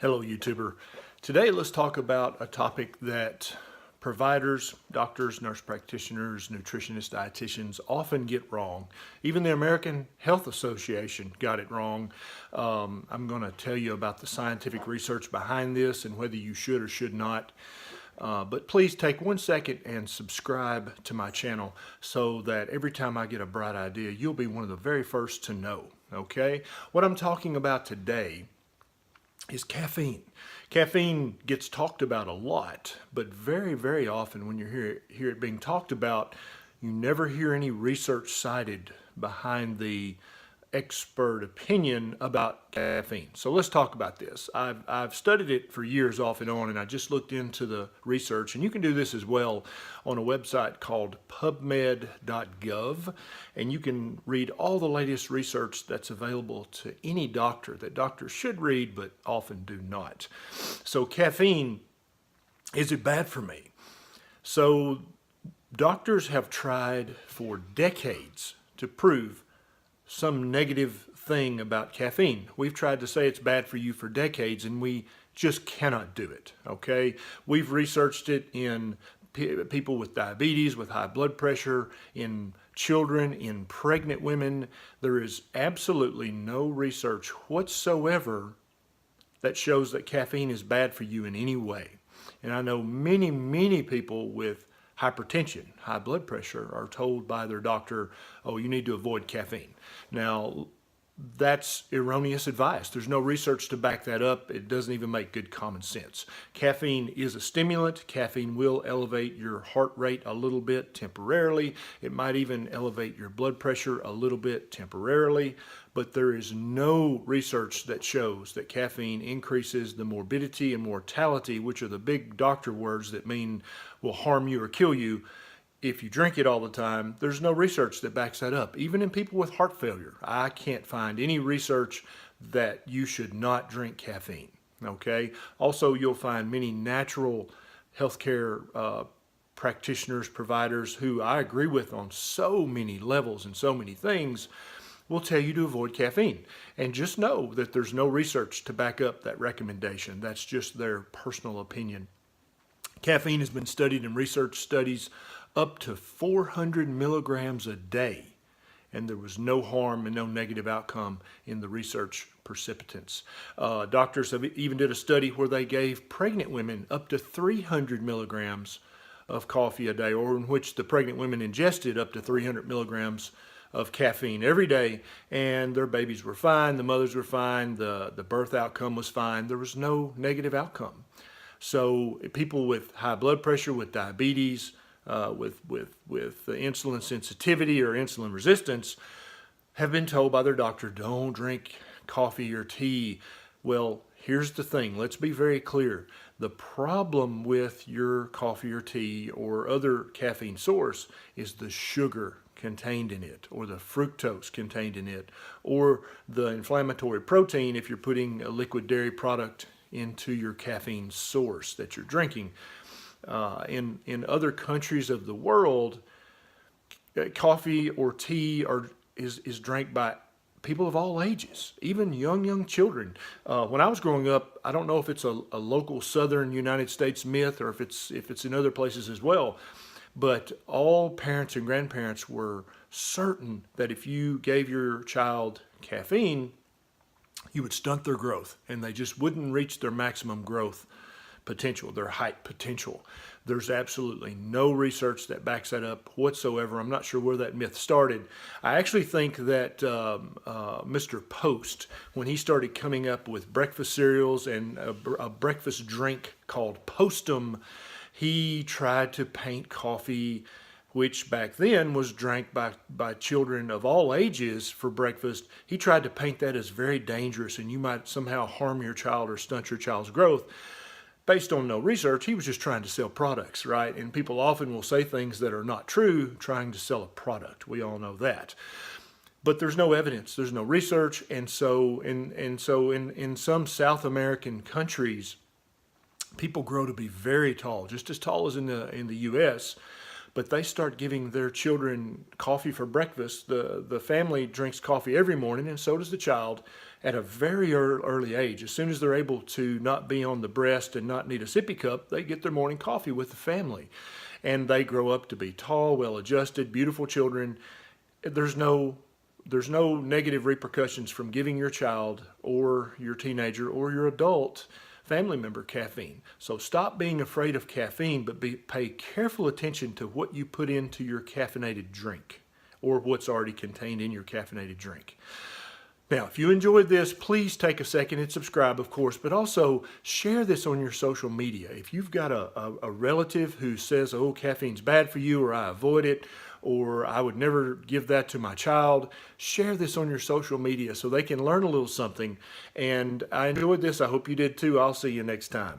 Hello, YouTuber. Today, let's talk about a topic that providers, doctors, nurse practitioners, nutritionists, dietitians often get wrong. Even the American Health Association got it wrong. I'm going to tell you about the scientific research behind this and whether you should or should not. But please take 1 second and subscribe to my channel so that every time I get a bright idea, you'll be one of the very first to know. Okay? What I'm talking about today is caffeine. Caffeine gets talked about a lot, but very, very often when you hear it being talked about, you never hear any research cited behind the expert opinion about caffeine. So let's talk about this. I've studied it for years off and on, and I just looked into the research, and you can do this as well on a website called pubmed.gov, and you can read all the latest research that's available to any doctor that doctors should read but often do not. So caffeine, is it bad for me? So doctors have tried for decades to prove some negative thing about caffeine. We've tried to say it's bad for you for decades, and we just cannot do it, okay? We've researched it in people with diabetes, with high blood pressure, in children, in pregnant women. There is absolutely no research whatsoever that shows that caffeine is bad for you in any way. And I know many, many people with hypertension, high blood pressure, are told by their doctor, oh, you need to avoid caffeine. Now, that's erroneous advice. There's no research to back that up. It doesn't even make good common sense. Caffeine is a stimulant. Caffeine will elevate your heart rate a little bit temporarily. It might even elevate your blood pressure a little bit temporarily, but there is no research that shows that caffeine increases the morbidity and mortality, which are the big doctor words that mean will harm you or kill you if you drink it all the time. There's no research that backs that up. Even in people with heart failure, I can't find any research that you should not drink caffeine, okay? Also, you'll find many natural healthcare practitioners, providers, who I agree with on so many levels and so many things, will tell you to avoid caffeine. And just know that there's no research to back up that recommendation. That's just their personal opinion. Caffeine has been studied in research studies up to 400 milligrams a day, and there was no harm and no negative outcome in the research precipitants. Doctors have even did a study where they gave pregnant women up to 300 milligrams of coffee a day, or in which the pregnant women ingested up to 300 milligrams of caffeine every day, and their babies were fine, the mothers were fine, the birth outcome was fine. There was no negative outcome. So people with high blood pressure, with diabetes, with insulin sensitivity or insulin resistance have been told by their doctor, don't drink coffee or tea. Well, here's the thing. Let's be very clear. The problem with your coffee or tea or other caffeine source is the sugar contained in it, or the fructose contained in it, or the inflammatory protein if you're putting a liquid dairy product into your caffeine source that you're drinking. In other countries of the world, coffee or tea is drank by people of all ages, even young children. When I was growing up, I don't know if it's a local southern United States myth or if it's in other places as well, but all parents and grandparents were certain that if you gave your child caffeine, you would stunt their growth, and they just wouldn't reach their maximum growth potential, their height potential. There's absolutely no research that backs that up whatsoever. I'm not sure where that myth started. I actually think that Mr. Post, when he started coming up with breakfast cereals and a breakfast drink called Postum, he tried to paint coffee, which back then was drank by children of all ages for breakfast. He tried to paint that as very dangerous, and you might somehow harm your child or stunt your child's growth. Based on no research, he was just trying to sell products, right? And people often will say things that are not true, trying to sell a product. We all know that. But there's no evidence, there's no research, and so in some South American countries, people grow to be very tall, just as tall as in the U.S., but they start giving their children coffee for breakfast. The family drinks coffee every morning, and so does the child, at a very early age. As soon as they're able to not be on the breast and not need a sippy cup, they get their morning coffee with the family. And they grow up to be tall, well-adjusted, beautiful children. There's no negative repercussions from giving your child or your teenager or your adult family member caffeine. So stop being afraid of caffeine, but pay careful attention to what you put into your caffeinated drink or what's already contained in your caffeinated drink. Now, if you enjoyed this, please take a second and subscribe, of course, but also share this on your social media. If you've got a relative who says, oh, caffeine's bad for you, or I avoid it, or I would never give that to my child, share this on your social media so they can learn a little something. And I enjoyed this. I hope you did too. I'll see you next time.